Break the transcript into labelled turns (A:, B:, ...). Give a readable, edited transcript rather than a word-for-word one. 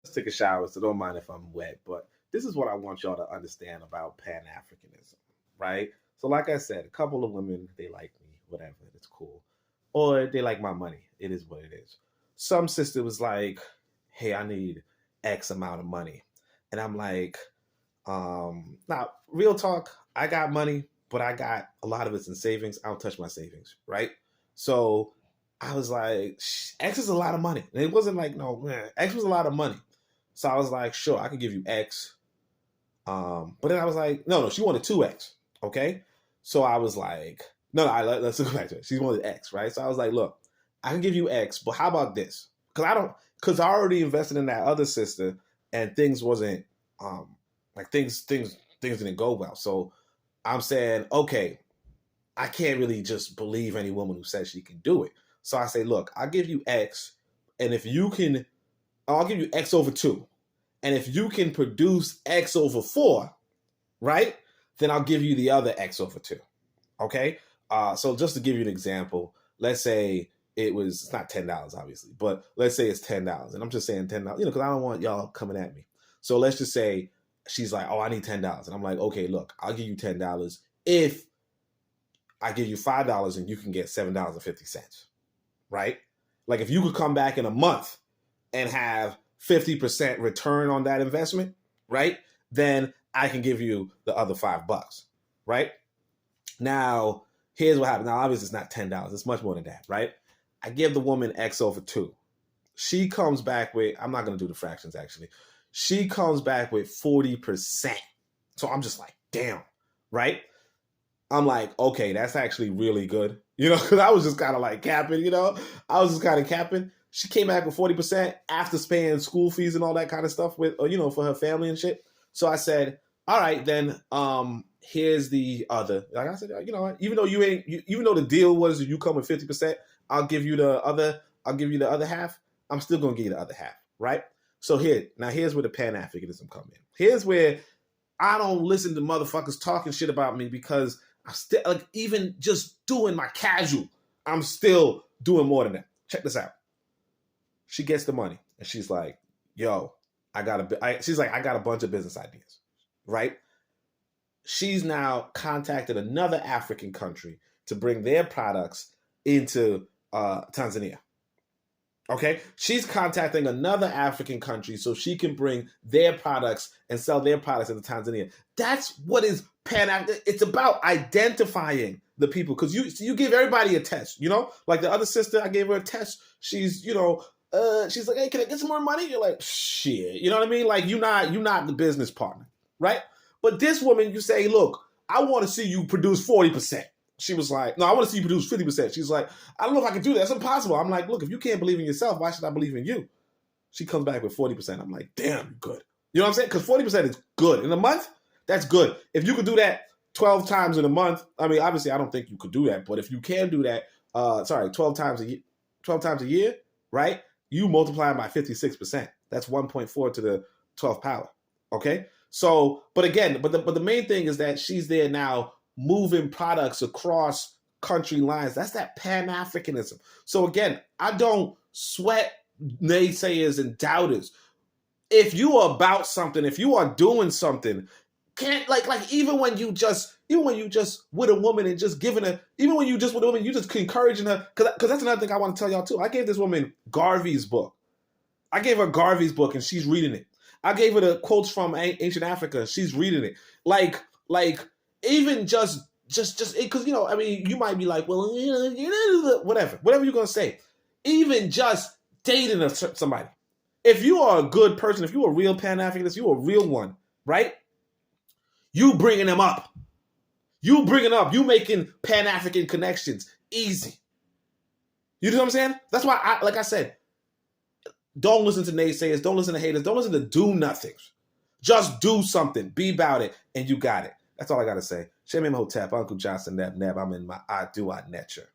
A: Just took a shower, so don't mind if I'm wet. But this is what I want y'all to understand about Pan Africanism, right? So, like I said, a couple of women, they like me, whatever, it's cool. Or they like my money. It is what it is. Some sister was like, hey, I need X amount of money. And I'm like, now, real talk, I got money, but I got a lot of it's in savings. I don't touch my savings, right? So I was like, X is a lot of money. And it wasn't like, no, man, X was a lot of money. So I was like, sure, I can give you X. But then I was like, no, no, she wanted 2X. Okay. So I was like, no, no, let's go back to it. She wanted X, right? So I was like, look, I can give you X, but how about this? Because I already invested in that other sister and things wasn't, things didn't go well. So I'm saying, okay, I can't really just believe any woman who says she can do it. So I say, look, I'll give you X, and if you can, I'll give you X over 2. And if you can produce X over 4, right, then I'll give you the other X over 2. Okay? So just to give you an example, let's say it's not $10, obviously, but let's say it's $10. And I'm just saying $10, because I don't want y'all coming at me. So let's just say she's like, oh, I need $10. And I'm like, okay, look, I'll give you $10 if I give you $5 and you can get $7.50, right? Like if you could come back in a month and have 50% return on that investment, right? Then I can give you the other $5, right? Now, here's what happened. Now, obviously, it's not $10. It's much more than that, right? I give the woman X over 2. She comes back with, I'm not going to do the fractions, actually. She comes back with 40%. So I'm just like, damn, right? I'm like, okay, that's actually really good. Because I was just kind of like capping, I was just kind of capping. She came back with 40% after paying school fees and all that kind of stuff with, for her family and shit. So I said, all right, then, here's the other. Like I said, even though even though the deal was you come with 50%, I'll give you the other half. I'm still going to give you the other half, right? So here's where the Pan-Africanism come in. Here's where I don't listen to motherfuckers talking shit about me because I'm still, like, even just doing my casual, I'm still doing more than that. Check this out. She gets the money and she's like, yo, I got a bunch of business ideas, right? She's now contacted another African country to bring their products into Tanzania. Okay, she's contacting another African country so she can bring their products and sell their products into Tanzania. That's what is Pan-African. It's about identifying the people, because you give everybody a test. Like the other sister, I gave her a test. She's she's like, hey, can I get some more money? You're like, shit. You know what I mean? Like you're not the business partner, right? But this woman, you say, look, I want to see you produce 40%. She was like, no, I want to see you produce 50%. She's like, I don't know if I can do that. It's impossible. I'm like, look, if you can't believe in yourself, why should I believe in you? She comes back with 40%. I'm like, damn, you're good. You know what I'm saying? Because 40% is good. In a month, that's good. If you could do that 12 times in a month, I mean, obviously, I don't think you could do that. But if you can do that, 12 times a year, right? You multiply it by 56%. That's 1.4 to the 12th power. Okay? So, but again, but the main thing is that she's there now moving products across country lines. That's that Pan-Africanism. So again, I don't sweat naysayers and doubters. If you are about something, if you are doing something, can't like even when you just with a woman and just giving her, even when you just with a woman, you just encouraging her, because that's another thing I want to tell y'all too. I gave this woman Garvey's book. I gave her Garvey's book and she's reading it. I gave her the quotes from ancient Africa. She's reading it. Like even just because I mean, you might be like, well, whatever you're gonna say. Even just dating somebody. If you are a good person, if you're a real Pan-Africanist, you're a real one, right? You bringing them up. You making Pan-African connections easy. You know what I'm saying? That's why, like I said, don't listen to naysayers. Don't listen to haters. Don't listen to do-nothings. Just do something. Be about it, and you got it. That's all I got to say. Shemim Hotep, Uncle Johnson, Neb. I'm in my I do, I nature.